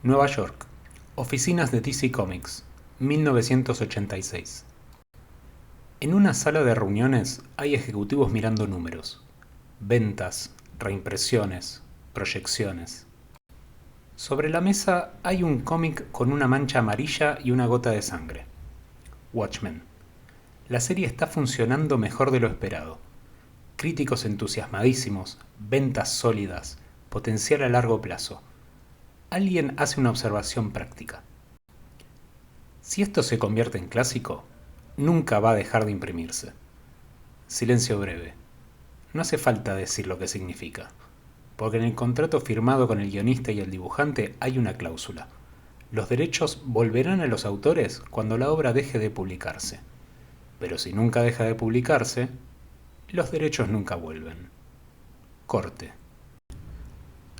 Nueva York. Oficinas de DC Comics, 1986. En una sala de reuniones hay ejecutivos mirando números. Ventas, reimpresiones, proyecciones. Sobre la mesa hay un cómic con una mancha amarilla y una gota de sangre. Watchmen. La serie está funcionando mejor de lo esperado. Críticos entusiasmadísimos, ventas sólidas, potencial a largo plazo. Alguien hace una observación práctica. Si esto se convierte en clásico, nunca va a dejar de imprimirse. Silencio breve. No hace falta decir lo que significa, porque en el contrato firmado con el guionista y el dibujante hay una cláusula. Los derechos volverán a los autores cuando la obra deje de publicarse. Pero si nunca deja de publicarse, los derechos nunca vuelven. Corte.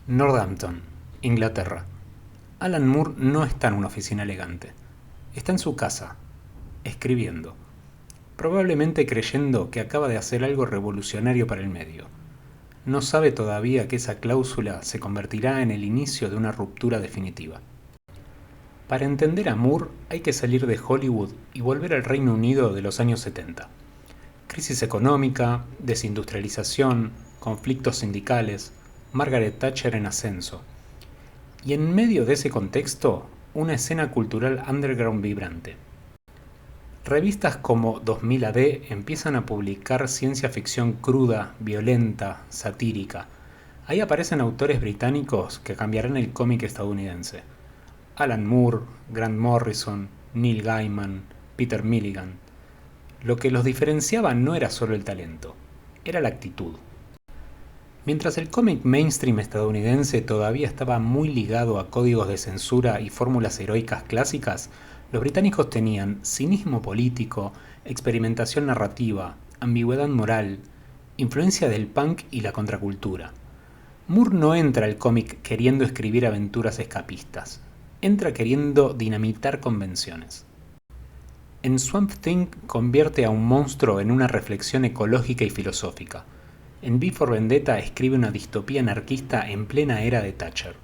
Northampton, Inglaterra. Alan Moore no está en una oficina elegante. Está en su casa, escribiendo. Probablemente creyendo que acaba de hacer algo revolucionario para el medio. No sabe todavía que esa cláusula se convertirá en el inicio de una ruptura definitiva. Para entender a Moore hay que salir de Hollywood y volver al Reino Unido de los años 70. Crisis económica, desindustrialización, conflictos sindicales, Margaret Thatcher en ascenso. Y en medio de ese contexto, una escena cultural underground vibrante. Revistas como 2000 AD empiezan a publicar ciencia ficción cruda, violenta, satírica. Ahí aparecen autores británicos que cambiarán el cómic estadounidense. Alan Moore, Grant Morrison, Neil Gaiman, Peter Milligan. Lo que los diferenciaba no era solo el talento, era la actitud. Mientras el cómic mainstream estadounidense todavía estaba muy ligado a códigos de censura y fórmulas heroicas clásicas, los británicos tenían cinismo político, experimentación narrativa, ambigüedad moral, influencia del punk y la contracultura. Moore no entra al cómic queriendo escribir aventuras escapistas, entra queriendo dinamitar convenciones. En Swamp Thing convierte a un monstruo en una reflexión ecológica y filosófica. En V for Vendetta escribe una distopía anarquista en plena era de Thatcher.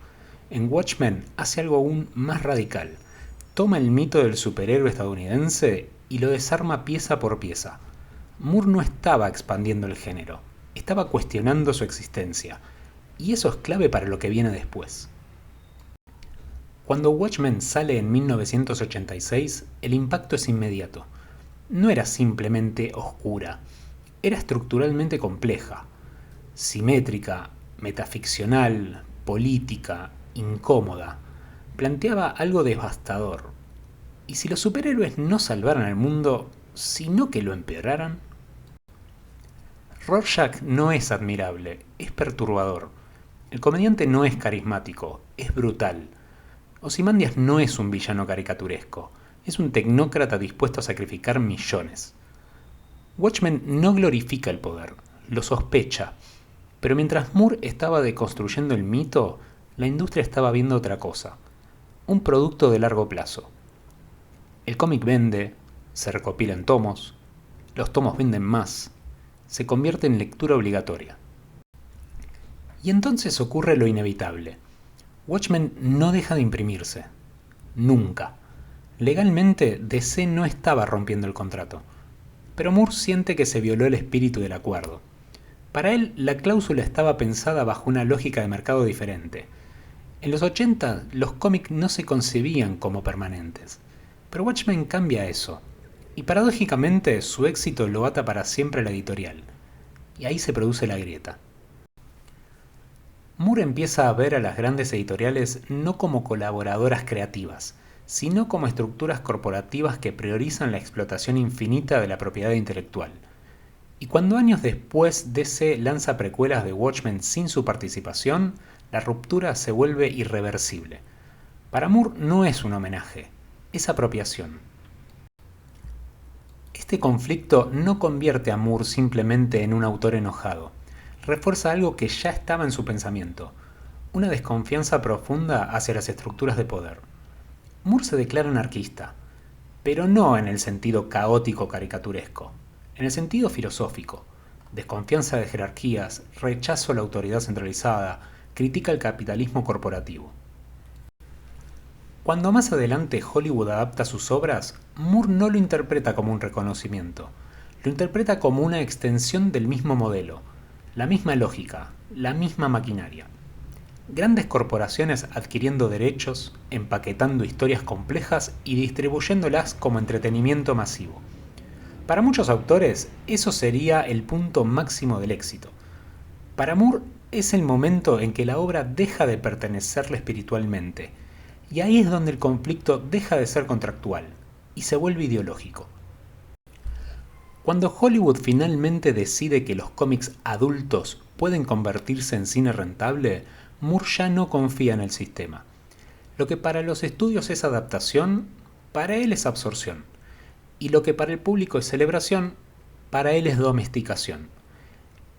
En Watchmen hace algo aún más radical. Toma el mito del superhéroe estadounidense y lo desarma pieza por pieza. Moore no estaba expandiendo el género, estaba cuestionando su existencia. Y eso es clave para lo que viene después. Cuando Watchmen sale en 1986, el impacto es inmediato. No era simplemente oscura, era estructuralmente compleja, simétrica, metaficcional, política, incómoda. Planteaba algo devastador. ¿Y si los superhéroes no salvaran al mundo, sino que lo empeoraran? Rorschach no es admirable, es perturbador. El comediante no es carismático, es brutal. Ozymandias no es un villano caricaturesco, es un tecnócrata dispuesto a sacrificar millones. Watchmen no glorifica el poder, lo sospecha, pero mientras Moore estaba deconstruyendo el mito, la industria estaba viendo otra cosa, un producto de largo plazo. El cómic vende, se recopila en tomos, los tomos venden más, se convierte en lectura obligatoria. Y entonces ocurre lo inevitable. Watchmen no deja de imprimirse. Nunca. Legalmente, DC no estaba rompiendo el contrato. Pero Moore siente que se violó el espíritu del acuerdo. Para él, la cláusula estaba pensada bajo una lógica de mercado diferente. En los 80, los cómics no se concebían como permanentes. Pero Watchmen cambia eso. Y paradójicamente, su éxito lo ata para siempre a la editorial. Y ahí se produce la grieta. Moore empieza a ver a las grandes editoriales no como colaboradoras creativas, sino como estructuras corporativas que priorizan la explotación infinita de la propiedad intelectual. Y cuando años después DC lanza precuelas de Watchmen sin su participación, la ruptura se vuelve irreversible. Para Moore no es un homenaje, es apropiación. Este conflicto no convierte a Moore simplemente en un autor enojado. Refuerza algo que ya estaba en su pensamiento, una desconfianza profunda hacia las estructuras de poder. Moore se declara anarquista, pero no en el sentido caótico caricaturesco, en el sentido filosófico. Desconfianza de jerarquías, rechazo a la autoridad centralizada, critica el capitalismo corporativo. Cuando más adelante Hollywood adapta sus obras, Moore no lo interpreta como un reconocimiento, lo interpreta como una extensión del mismo modelo, la misma lógica, la misma maquinaria. Grandes corporaciones adquiriendo derechos, empaquetando historias complejas y distribuyéndolas como entretenimiento masivo. Para muchos autores, eso sería el punto máximo del éxito. Para Moore es el momento en que la obra deja de pertenecerle espiritualmente, y ahí es donde el conflicto deja de ser contractual y se vuelve ideológico. Cuando Hollywood finalmente decide que los cómics adultos pueden convertirse en cine rentable, Moore ya no confía en el sistema. Lo que para los estudios es adaptación, para él es absorción. Y lo que para el público es celebración, para él es domesticación.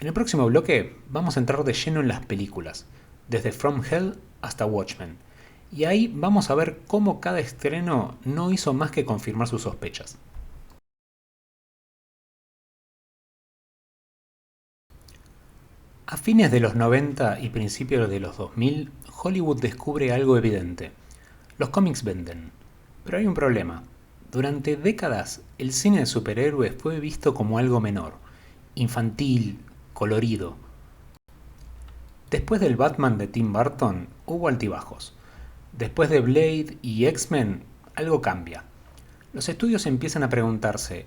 En el próximo bloque vamos a entrar de lleno en las películas, desde From Hell hasta Watchmen. Y ahí vamos a ver cómo cada estreno no hizo más que confirmar sus sospechas. A fines de los 90 y principios de los 2000, Hollywood descubre algo evidente. Los cómics venden. Pero hay un problema. Durante décadas, el cine de superhéroes fue visto como algo menor, infantil, colorido. Después del Batman de Tim Burton, hubo altibajos. Después de Blade y X-Men, algo cambia. Los estudios empiezan a preguntarse,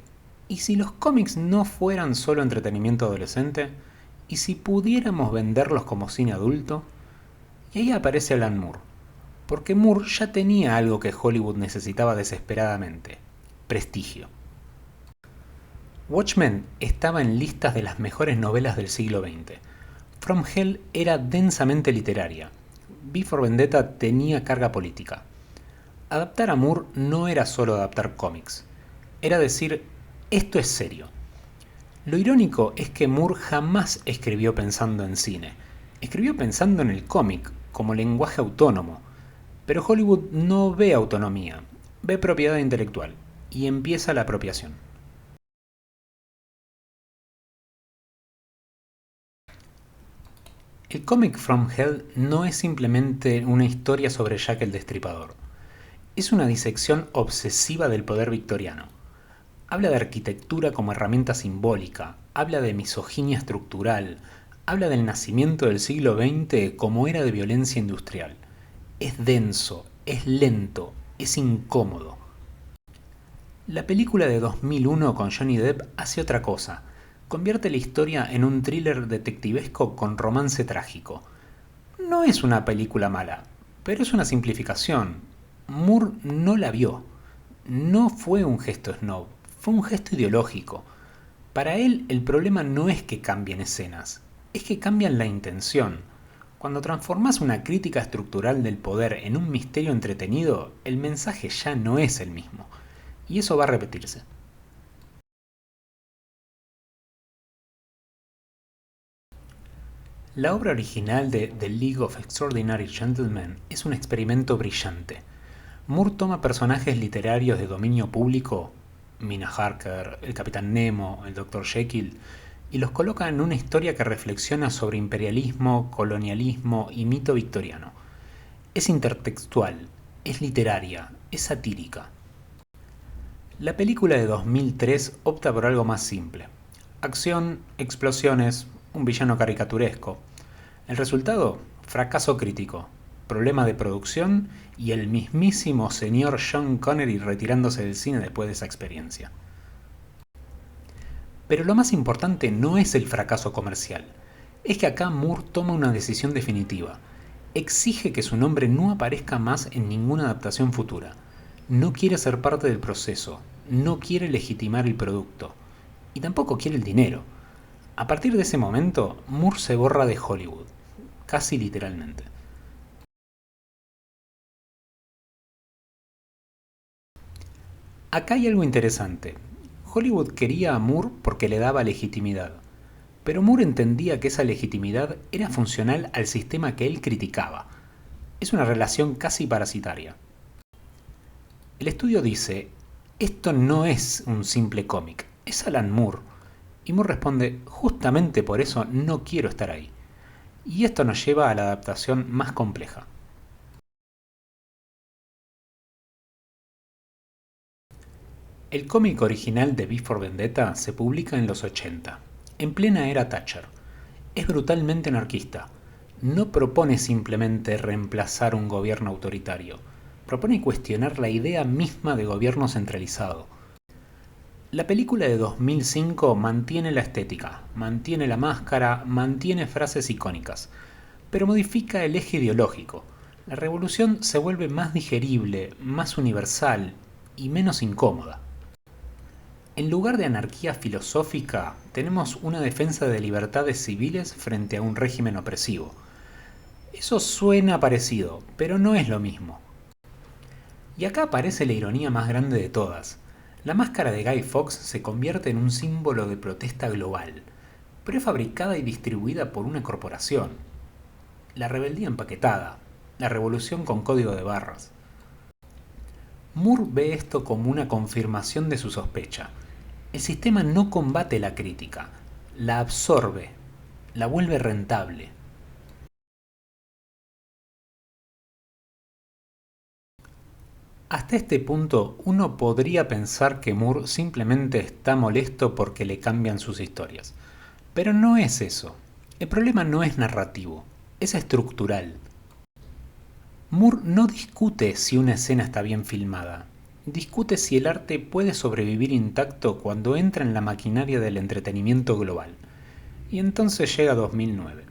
¿y si los cómics no fueran solo entretenimiento adolescente? ¿Y si pudiéramos venderlos como cine adulto? Y ahí aparece Alan Moore, porque Moore ya tenía algo que Hollywood necesitaba desesperadamente: prestigio. Watchmen estaba en listas de las mejores novelas del siglo XX. From Hell era densamente literaria. V for Vendetta tenía carga política. Adaptar a Moore no era solo adaptar cómics. Era decir, esto es serio. Lo irónico es que Moore jamás escribió pensando en cine. Escribió pensando en el cómic, como lenguaje autónomo. Pero Hollywood no ve autonomía, ve propiedad intelectual, y empieza la apropiación. El cómic From Hell no es simplemente una historia sobre Jack el Destripador. Es una disección obsesiva del poder victoriano. Habla de arquitectura como herramienta simbólica, habla de misoginia estructural, habla del nacimiento del siglo XX como era de violencia industrial. Es denso, es lento, es incómodo. La película de 2001 con Johnny Depp hace otra cosa. Convierte la historia en un thriller detectivesco con romance trágico. No es una película mala, pero es una simplificación. Moore no la vio. No fue un gesto snob, fue un gesto ideológico. Para él el problema no es que cambien escenas, es que cambian la intención. Cuando transformas una crítica estructural del poder en un misterio entretenido, el mensaje ya no es el mismo. Y eso va a repetirse. La obra original de The League of Extraordinary Gentlemen es un experimento brillante. Moore toma personajes literarios de dominio público, Mina Harker, el Capitán Nemo, el Dr. Jekyll, y los coloca en una historia que reflexiona sobre imperialismo, colonialismo y mito victoriano. Es intertextual, es literaria, es satírica. La película de 2003 opta por algo más simple. Acción, explosiones, un villano caricaturesco. El resultado, fracaso crítico, problema de producción y el mismísimo señor Sean Connery retirándose del cine después de esa experiencia. Pero lo más importante no es el fracaso comercial, es que acá Moore toma una decisión definitiva. Exige que su nombre no aparezca más en ninguna adaptación futura. No quiere ser parte del proceso, no quiere legitimar el producto, y tampoco quiere el dinero. A partir de ese momento, Moore se borra de Hollywood, casi literalmente. Acá hay algo interesante. Hollywood quería a Moore porque le daba legitimidad, pero Moore entendía que esa legitimidad era funcional al sistema que él criticaba. Es una relación casi parasitaria. El estudio dice, esto no es un simple cómic, es Alan Moore. Y Moore responde, justamente por eso no quiero estar ahí. Y esto nos lleva a la adaptación más compleja. El cómic original de V for Vendetta se publica en los 80, en plena era Thatcher. Es brutalmente anarquista. No propone simplemente reemplazar un gobierno autoritario. Propone cuestionar la idea misma de gobierno centralizado. La película de 2005 mantiene la estética, mantiene la máscara, mantiene frases icónicas, pero modifica el eje ideológico. La revolución se vuelve más digerible, más universal y menos incómoda. En lugar de anarquía filosófica, tenemos una defensa de libertades civiles frente a un régimen opresivo. Eso suena parecido, pero no es lo mismo. Y acá aparece la ironía más grande de todas. La máscara de Guy Fawkes se convierte en un símbolo de protesta global, pero es fabricada y distribuida por una corporación. La rebeldía empaquetada, la revolución con código de barras. Moore ve esto como una confirmación de su sospecha. El sistema no combate la crítica, la absorbe, la vuelve rentable. Hasta este punto, uno podría pensar que Moore simplemente está molesto porque le cambian sus historias. Pero no es eso. El problema no es narrativo, es estructural. Moore no discute si una escena está bien filmada. Discute si el arte puede sobrevivir intacto cuando entra en la maquinaria del entretenimiento global. Y entonces llega 2009.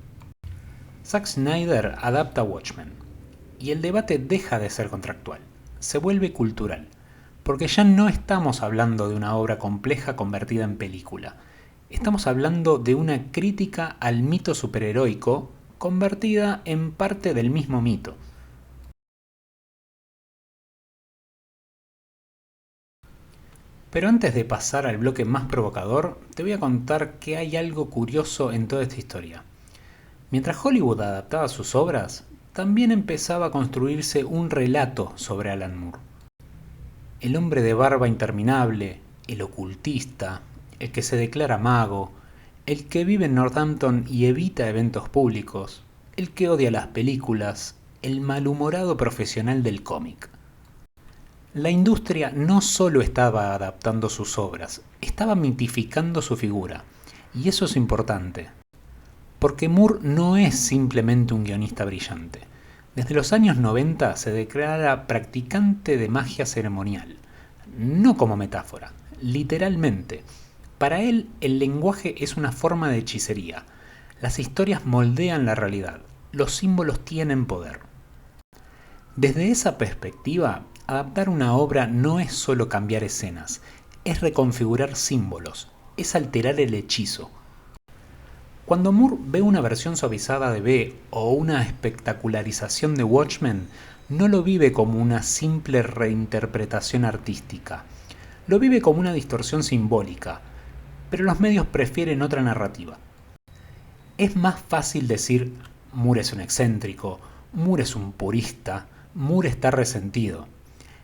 Zack Snyder adapta Watchmen. Y el debate deja de ser contractual. Se vuelve cultural, porque ya no estamos hablando de una obra compleja convertida en película. Estamos hablando de una crítica al mito superheroico convertida en parte del mismo mito. Pero antes de pasar al bloque más provocador, te voy a contar que hay algo curioso en toda esta historia. Mientras Hollywood adaptaba sus obras, también empezaba a construirse un relato sobre Alan Moore. El hombre de barba interminable, el ocultista, el que se declara mago, el que vive en Northampton y evita eventos públicos, el que odia las películas, el malhumorado profesional del cómic. La industria no solo estaba adaptando sus obras, estaba mitificando su figura. Y eso es importante, porque Moore no es simplemente un guionista brillante. Desde los años 90 se declara practicante de magia ceremonial, no como metáfora, literalmente. Para él, el lenguaje es una forma de hechicería. Las historias moldean la realidad, los símbolos tienen poder. Desde esa perspectiva, adaptar una obra no es solo cambiar escenas, es reconfigurar símbolos, es alterar el hechizo. Cuando Moore ve una versión suavizada de B o una espectacularización de Watchmen, no lo vive como una simple reinterpretación artística, lo vive como una distorsión simbólica, pero los medios prefieren otra narrativa. Es más fácil decir Moore es un excéntrico, Moore es un purista, Moore está resentido.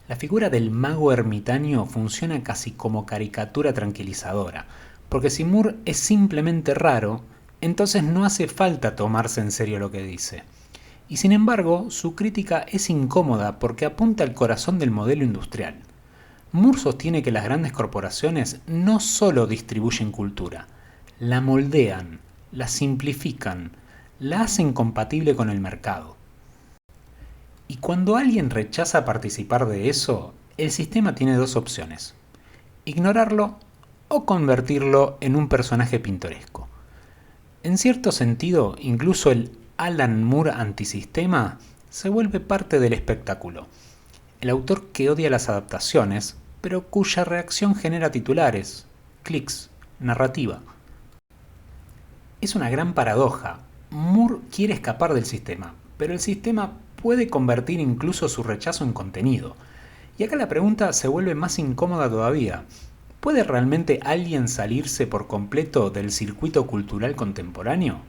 La figura del mago ermitaño funciona casi como caricatura tranquilizadora, porque si Moore es simplemente raro, entonces no hace falta tomarse en serio lo que dice. Y sin embargo, su crítica es incómoda porque apunta al corazón del modelo industrial. Moore sostiene que las grandes corporaciones no solo distribuyen cultura, la moldean, la simplifican, la hacen compatible con el mercado. Y cuando alguien rechaza participar de eso, el sistema tiene dos opciones: ignorarlo o convertirlo en un personaje pintoresco. En cierto sentido, incluso el Alan Moore antisistema se vuelve parte del espectáculo. El autor que odia las adaptaciones, pero cuya reacción genera titulares, clics, narrativa. Es una gran paradoja. Moore quiere escapar del sistema, pero el sistema puede convertir incluso su rechazo en contenido. Y acá la pregunta se vuelve más incómoda todavía. ¿Puede realmente alguien salirse por completo del circuito cultural contemporáneo?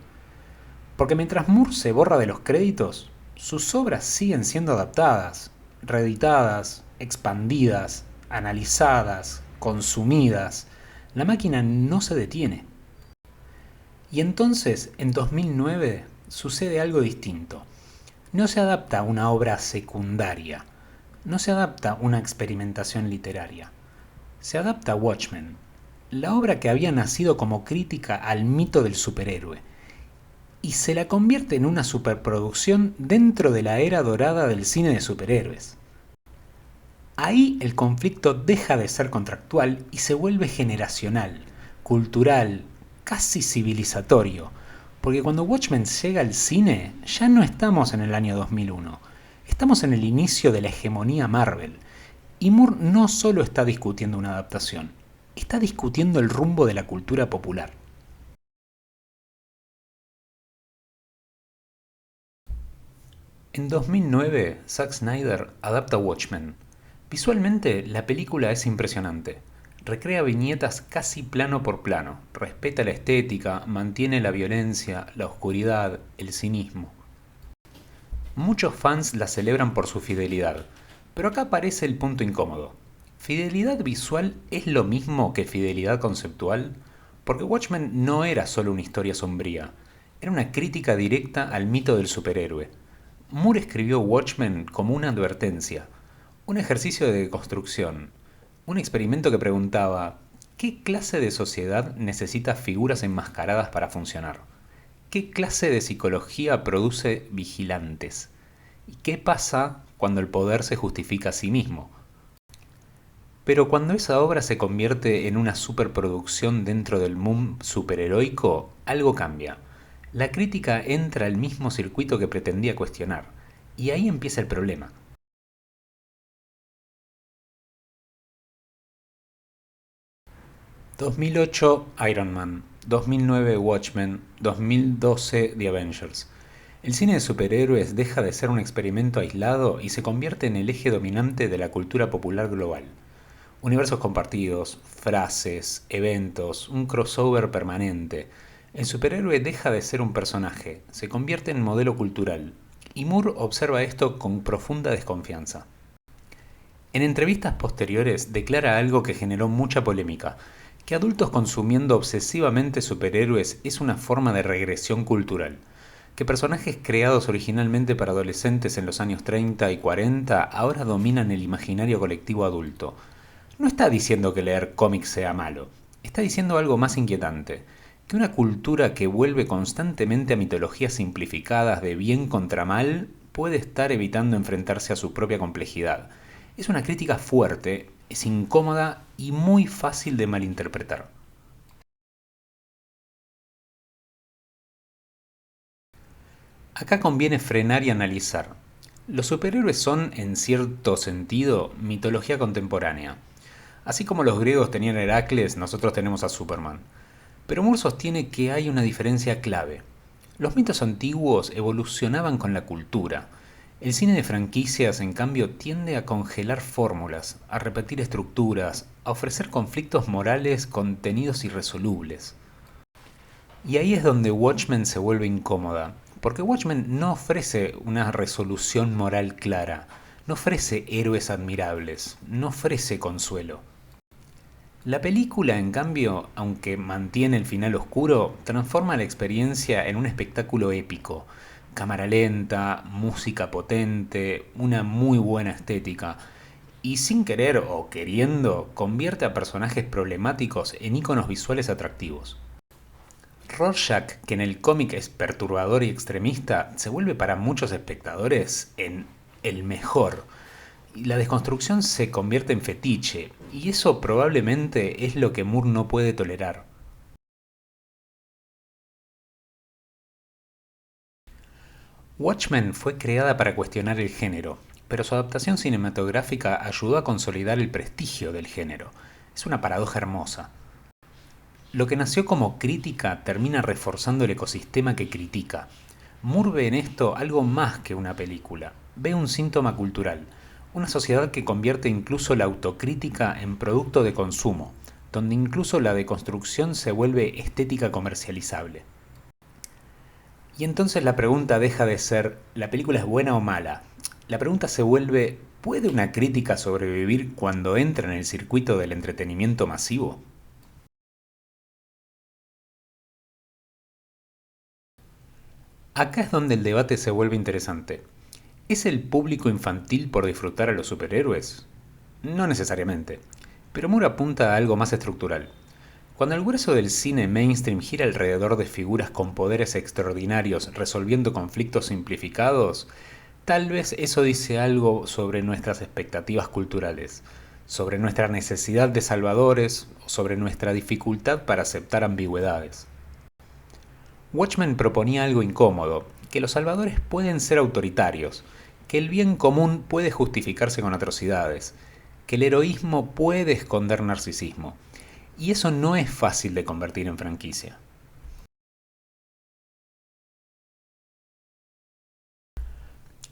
Porque mientras Moore se borra de los créditos, sus obras siguen siendo adaptadas, reeditadas, expandidas, analizadas, consumidas. La máquina no se detiene. Y entonces, en 2009, sucede algo distinto. No se adapta una obra secundaria, no se adapta una experimentación literaria. se adapta Watchmen, la obra que había nacido como crítica al mito del superhéroe, y se la convierte en una superproducción dentro de la era dorada del cine de superhéroes. Ahí el conflicto deja de ser contractual y se vuelve generacional, cultural, casi civilizatorio, porque cuando Watchmen llega al cine ya no estamos en el año 2001, estamos en el inicio de la hegemonía Marvel, y Moore no solo está discutiendo una adaptación, está discutiendo el rumbo de la cultura popular. En 2009, Zack Snyder adapta Watchmen. Visualmente, la película es impresionante. Recrea viñetas casi plano por plano, respeta la estética, mantiene la violencia, la oscuridad, el cinismo. Muchos fans la celebran por su fidelidad, pero acá aparece el punto incómodo. ¿Fidelidad visual es lo mismo que fidelidad conceptual? Porque Watchmen no era solo una historia sombría, era una crítica directa al mito del superhéroe. Moore escribió Watchmen como una advertencia, un ejercicio de deconstrucción, un experimento que preguntaba, ¿qué clase de sociedad necesita figuras enmascaradas para funcionar? ¿Qué clase de psicología produce vigilantes? ¿Y qué pasa cuando el poder se justifica a sí mismo? Pero cuando esa obra se convierte en una superproducción dentro del mundo superheroico, algo cambia. La crítica entra al mismo circuito que pretendía cuestionar, y ahí empieza el problema. 2008 Iron Man, 2009 Watchmen, 2012 The Avengers. El cine de superhéroes deja de ser un experimento aislado y se convierte en el eje dominante de la cultura popular global. Universos compartidos, frases, eventos, un crossover permanente. El superhéroe deja de ser un personaje, se convierte en modelo cultural, y Moore observa esto con profunda desconfianza. En entrevistas posteriores declara algo que generó mucha polémica, que adultos consumiendo obsesivamente superhéroes es una forma de regresión cultural, que personajes creados originalmente para adolescentes en los años 30 y 40 ahora dominan el imaginario colectivo adulto. No está diciendo que leer cómics sea malo, está diciendo algo más inquietante, que una cultura que vuelve constantemente a mitologías simplificadas de bien contra mal puede estar evitando enfrentarse a su propia complejidad. Es una crítica fuerte, es incómoda y muy fácil de malinterpretar. Acá conviene frenar y analizar. Los superhéroes son, en cierto sentido, mitología contemporánea. Así como los griegos tenían a Heracles, nosotros tenemos a Superman. Pero Moore sostiene que hay una diferencia clave. Los mitos antiguos evolucionaban con la cultura. El cine de franquicias, en cambio, tiende a congelar fórmulas, a repetir estructuras, a ofrecer conflictos morales contenidos irresolubles. Y ahí es donde Watchmen se vuelve incómoda, porque Watchmen no ofrece una resolución moral clara, no ofrece héroes admirables, no ofrece consuelo. La película, en cambio, aunque mantiene el final oscuro, transforma la experiencia en un espectáculo épico. Cámara lenta, música potente, una muy buena estética. Y sin querer o queriendo, convierte a personajes problemáticos en íconos visuales atractivos. Rorschach, que en el cómic es perturbador y extremista, se vuelve para muchos espectadores en el mejor. Y la desconstrucción se convierte en fetiche, y eso probablemente es lo que Moore no puede tolerar. Watchmen fue creada para cuestionar el género, pero su adaptación cinematográfica ayudó a consolidar el prestigio del género. Es una paradoja hermosa. Lo que nació como crítica termina reforzando el ecosistema que critica. Moore ve en esto algo más que una película, ve un síntoma cultural, una sociedad que convierte incluso la autocrítica en producto de consumo, donde incluso la deconstrucción se vuelve estética comercializable. Y entonces la pregunta deja de ser, ¿la película es buena o mala? La pregunta se vuelve, ¿puede una crítica sobrevivir cuando entra en el circuito del entretenimiento masivo? Acá es donde el debate se vuelve interesante. ¿Es el público infantil por disfrutar a los superhéroes? No necesariamente. Pero Moore apunta a algo más estructural. Cuando el grueso del cine mainstream gira alrededor de figuras con poderes extraordinarios resolviendo conflictos simplificados, tal vez eso dice algo sobre nuestras expectativas culturales, sobre nuestra necesidad de salvadores o sobre nuestra dificultad para aceptar ambigüedades. Watchmen proponía algo incómodo, que los salvadores pueden ser autoritarios, que el bien común puede justificarse con atrocidades, que el heroísmo puede esconder narcisismo, y eso no es fácil de convertir en franquicia.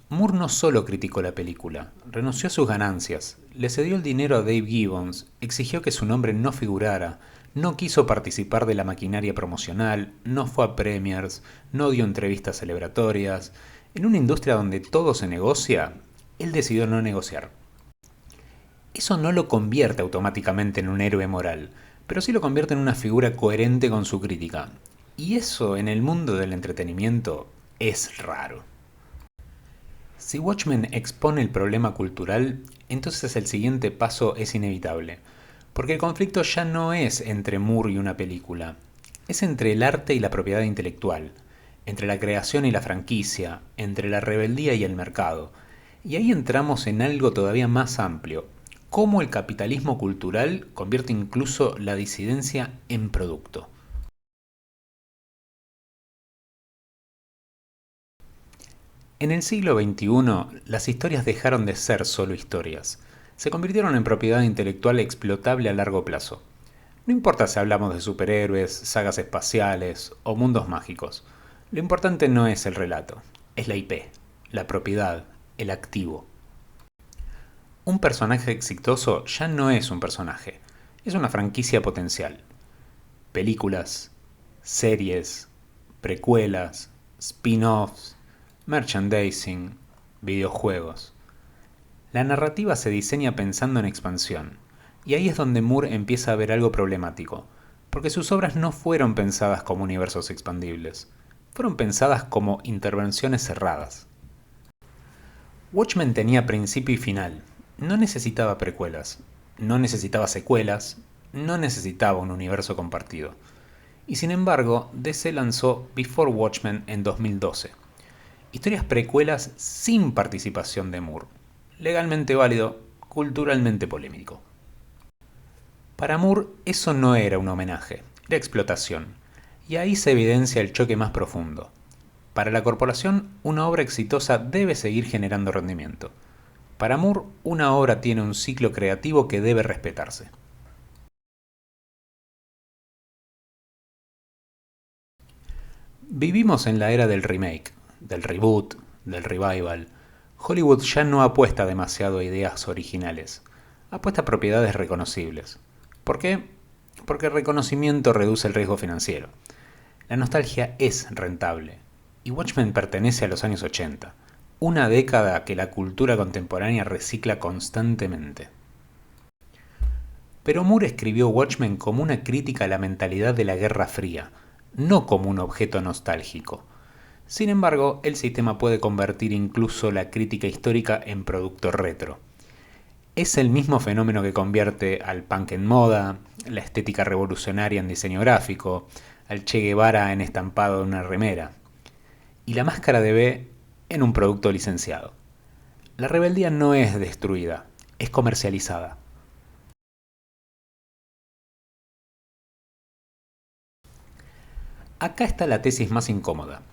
Moore no solo criticó la película, renunció a sus ganancias, le cedió el dinero a Dave Gibbons, exigió que su nombre no figurara, no quiso participar de la maquinaria promocional, no fue a premiers, no dio entrevistas celebratorias. En una industria donde todo se negocia, él decidió no negociar. Eso no lo convierte automáticamente en un héroe moral, pero sí lo convierte en una figura coherente con su crítica. Y eso en el mundo del entretenimiento es raro. Si Watchmen expone el problema cultural, entonces el siguiente paso es inevitable, porque el conflicto ya no es entre Moore y una película, es entre el arte y la propiedad intelectual, entre la creación y la franquicia, entre la rebeldía y el mercado. Y ahí entramos en algo todavía más amplio, cómo el capitalismo cultural convierte incluso la disidencia en producto. En el siglo XXI, las historias dejaron de ser solo historias. Se convirtieron en propiedad intelectual explotable a largo plazo. No importa si hablamos de superhéroes, sagas espaciales o mundos mágicos. Lo importante no es el relato, es la IP, la propiedad, el activo. Un personaje exitoso ya no es un personaje, es una franquicia potencial. Películas, series, precuelas, spin-offs, merchandising, videojuegos. La narrativa se diseña pensando en expansión, y ahí es donde Moore empieza a ver algo problemático, porque sus obras no fueron pensadas como universos expandibles, fueron pensadas como intervenciones cerradas. Watchmen tenía principio y final, no necesitaba precuelas, no necesitaba secuelas, no necesitaba un universo compartido. Y sin embargo, DC lanzó Before Watchmen en 2012. Historias precuelas sin participación de Moore. Legalmente válido, culturalmente polémico. Para Moore eso no era un homenaje, era explotación. Y ahí se evidencia el choque más profundo. Para la corporación, una obra exitosa debe seguir generando rendimiento. Para Moore, una obra tiene un ciclo creativo que debe respetarse. Vivimos en la era del remake, del reboot, del revival. Hollywood ya no apuesta demasiado a ideas originales, apuesta a propiedades reconocibles. ¿Por qué? Porque el reconocimiento reduce el riesgo financiero. La nostalgia es rentable, y Watchmen pertenece a los años 80, una década que la cultura contemporánea recicla constantemente. Pero Moore escribió Watchmen como una crítica a la mentalidad de la Guerra Fría, no como un objeto nostálgico. Sin embargo, el sistema puede convertir incluso la crítica histórica en producto retro. Es el mismo fenómeno que convierte al punk en moda, la estética revolucionaria en diseño gráfico, al Che Guevara en estampado de una remera, y la máscara de B en un producto licenciado. La rebeldía no es destruida, es comercializada. Acá está la tesis más incómoda.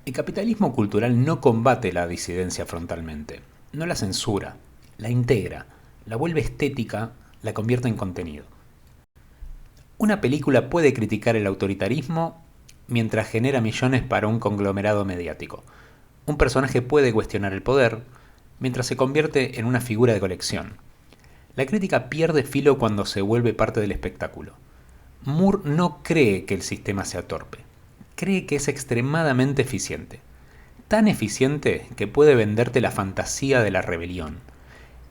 El capitalismo cultural no combate la disidencia frontalmente, no la censura, la integra, la vuelve estética, la convierte en contenido. Una película puede criticar el autoritarismo mientras genera millones para un conglomerado mediático. Un personaje puede cuestionar el poder mientras se convierte en una figura de colección. La crítica pierde filo cuando se vuelve parte del espectáculo. Moore no cree que el sistema sea torpe, cree que es extremadamente eficiente. Tan eficiente que puede venderte la fantasía de la rebelión.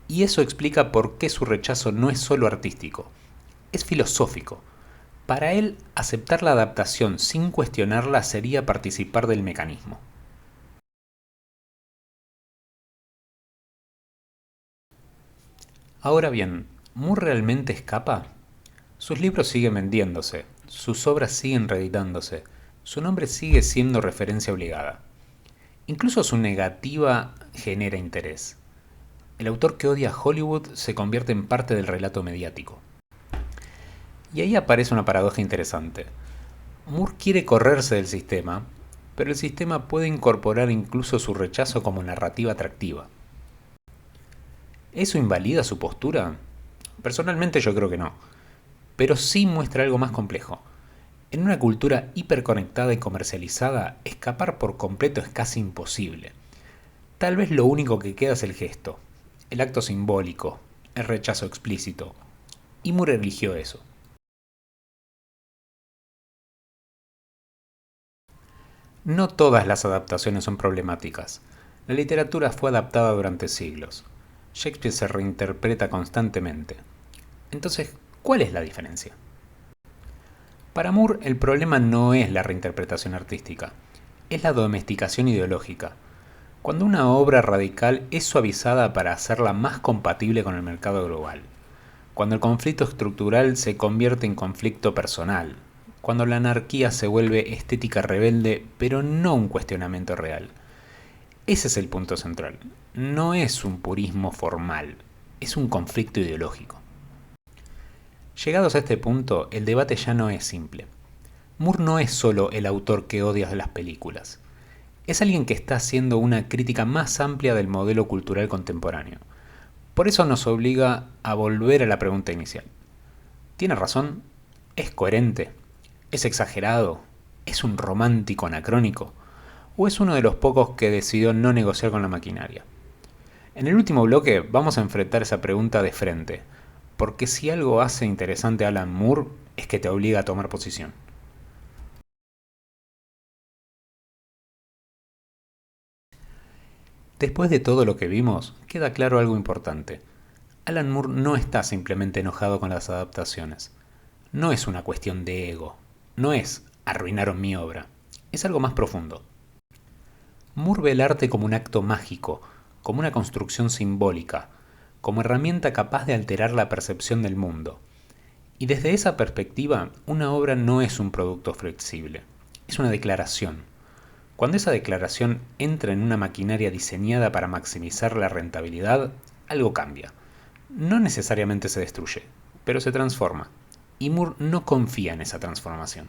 Y eso explica por qué su rechazo no es solo artístico, es filosófico. Para él, aceptar la adaptación sin cuestionarla sería participar del mecanismo. Ahora bien, ¿Moore realmente escapa? Sus libros siguen vendiéndose, sus obras siguen reeditándose, su nombre sigue siendo referencia obligada. Incluso su negativa genera interés. El autor que odia a Hollywood se convierte en parte del relato mediático. Y ahí aparece una paradoja interesante. Moore quiere correrse del sistema, pero el sistema puede incorporar incluso su rechazo como narrativa atractiva. ¿Eso invalida su postura? Personalmente yo creo que no, pero sí muestra algo más complejo. En una cultura hiperconectada y comercializada, escapar por completo es casi imposible. Tal vez lo único que queda es el gesto, el acto simbólico, el rechazo explícito. Y Moore eligió eso. No todas las adaptaciones son problemáticas. La literatura fue adaptada durante siglos. Shakespeare se reinterpreta constantemente. Entonces, ¿cuál es la diferencia? Para Moore, el problema no es la reinterpretación artística, es la domesticación ideológica. Cuando una obra radical es suavizada para hacerla más compatible con el mercado global. Cuando el conflicto estructural se convierte en conflicto personal. Cuando la anarquía se vuelve estética rebelde, pero no un cuestionamiento real. Ese es el punto central. No es un purismo formal, es un conflicto ideológico. Llegados a este punto, el debate ya no es simple. Moore no es solo el autor que odia las películas. Es alguien que está haciendo una crítica más amplia del modelo cultural contemporáneo. Por eso nos obliga a volver a la pregunta inicial. ¿Tiene razón? ¿Es coherente? ¿Es exagerado? ¿Es un romántico anacrónico? ¿O es uno de los pocos que decidió no negociar con la maquinaria? En el último bloque vamos a enfrentar esa pregunta de frente, porque si algo hace interesante a Alan Moore es que te obliga a tomar posición. Después de todo lo que vimos, queda claro algo importante. Alan Moore no está simplemente enojado con las adaptaciones. No es una cuestión de ego. No es arruinaron mi obra. Es algo más profundo. Moore ve el arte como un acto mágico, como una construcción simbólica, como herramienta capaz de alterar la percepción del mundo. Y desde esa perspectiva, una obra no es un producto flexible, es una declaración. Cuando esa declaración entra en una maquinaria diseñada para maximizar la rentabilidad, algo cambia. No necesariamente se destruye, pero se transforma. Y Moore no confía en esa transformación.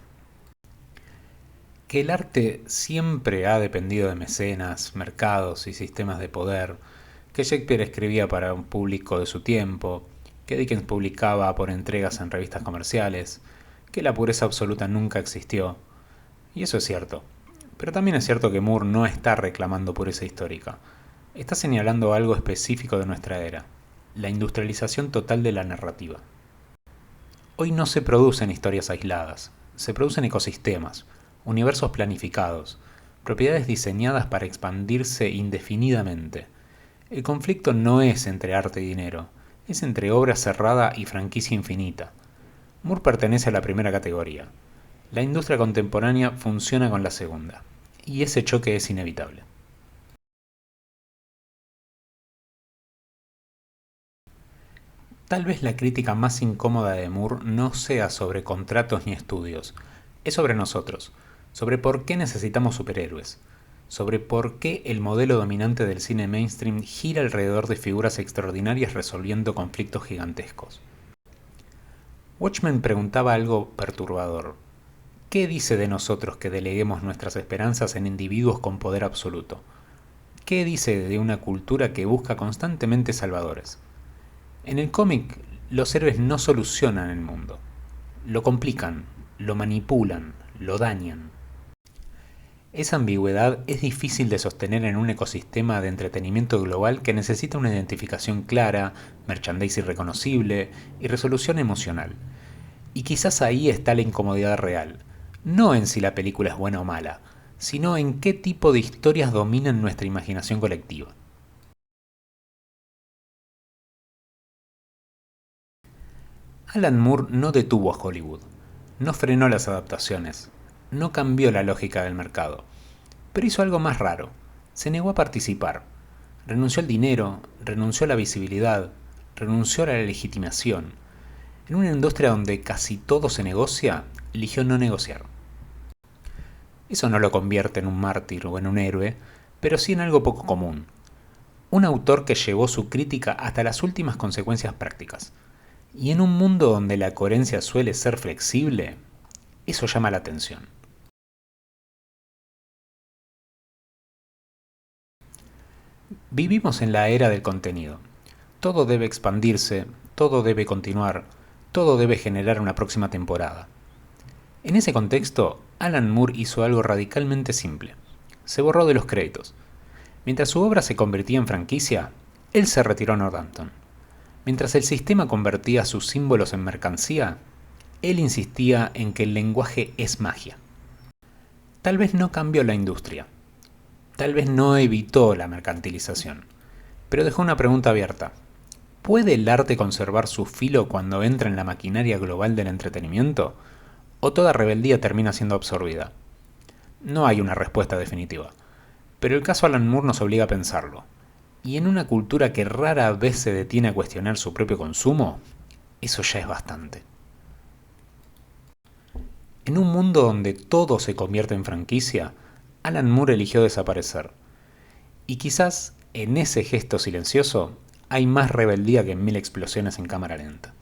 Que el arte siempre ha dependido de mecenas, mercados y sistemas de poder, que Shakespeare escribía para un público de su tiempo, que Dickens publicaba por entregas en revistas comerciales, que la pureza absoluta nunca existió. Y eso es cierto. Pero también es cierto que Moore no está reclamando pureza histórica. Está señalando algo específico de nuestra era, la industrialización total de la narrativa. Hoy no se producen historias aisladas, se producen ecosistemas, universos planificados, propiedades diseñadas para expandirse indefinidamente. El conflicto no es entre arte y dinero, es entre obra cerrada y franquicia infinita. Moore pertenece a la primera categoría. La industria contemporánea funciona con la segunda, y ese choque es inevitable. Tal vez la crítica más incómoda de Moore no sea sobre contratos ni estudios, es sobre nosotros, sobre por qué necesitamos superhéroes, sobre por qué el modelo dominante del cine mainstream gira alrededor de figuras extraordinarias resolviendo conflictos gigantescos. Watchmen preguntaba algo perturbador. ¿Qué dice de nosotros que deleguemos nuestras esperanzas en individuos con poder absoluto? ¿Qué dice de una cultura que busca constantemente salvadores? En el cómic, los héroes no solucionan el mundo. Lo complican, lo manipulan, lo dañan. Esa ambigüedad es difícil de sostener en un ecosistema de entretenimiento global que necesita una identificación clara, merchandising reconocible y resolución emocional. Y quizás ahí está la incomodidad real, no en si la película es buena o mala, sino en qué tipo de historias dominan nuestra imaginación colectiva. Alan Moore no detuvo a Hollywood, no frenó las adaptaciones, no cambió la lógica del mercado, pero hizo algo más raro. Se negó a participar. Renunció al dinero, renunció a la visibilidad, renunció a la legitimación. En una industria donde casi todo se negocia, eligió no negociar. Eso no lo convierte en un mártir o en un héroe, pero sí en algo poco común. Un autor que llevó su crítica hasta las últimas consecuencias prácticas. Y en un mundo donde la coherencia suele ser flexible, eso llama la atención. Vivimos en la era del contenido. Todo debe expandirse, todo debe continuar, todo debe generar una próxima temporada. En ese contexto, Alan Moore hizo algo radicalmente simple. Se borró de los créditos. Mientras su obra se convertía en franquicia, él se retiró a Northampton. Mientras el sistema convertía sus símbolos en mercancía, él insistía en que el lenguaje es magia. Tal vez no cambió la industria. Tal vez no evitó la mercantilización. Pero dejó una pregunta abierta. ¿Puede el arte conservar su filo cuando entra en la maquinaria global del entretenimiento? ¿O toda rebeldía termina siendo absorbida? No hay una respuesta definitiva. Pero el caso Alan Moore nos obliga a pensarlo. Y en una cultura que rara vez se detiene a cuestionar su propio consumo, eso ya es bastante. En un mundo donde todo se convierte en franquicia, Alan Moore eligió desaparecer. Y quizás en ese gesto silencioso hay más rebeldía que en 1000 explosiones en cámara lenta.